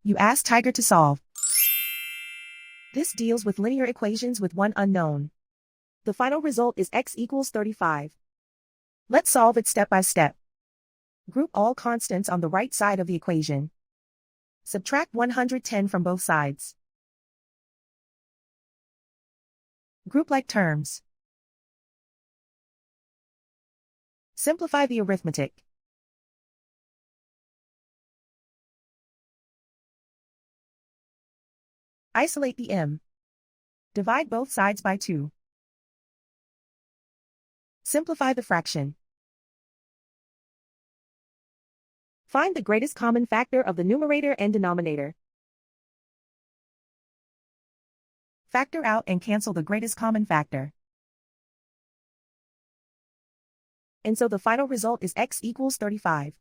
You ask Tiger to solve. This deals with linear equations with one unknown. The final result is x equals 35. Let's solve it step by step. Group all constants on the right side of the equation. Subtract 110 from both sides. Group like terms. Simplify the arithmetic. Isolate the m. Divide both sides by 2. Simplify the fraction. Find the greatest common factor of the numerator and denominator. Factor out and cancel the greatest common factor. And so the final result is x equals 35.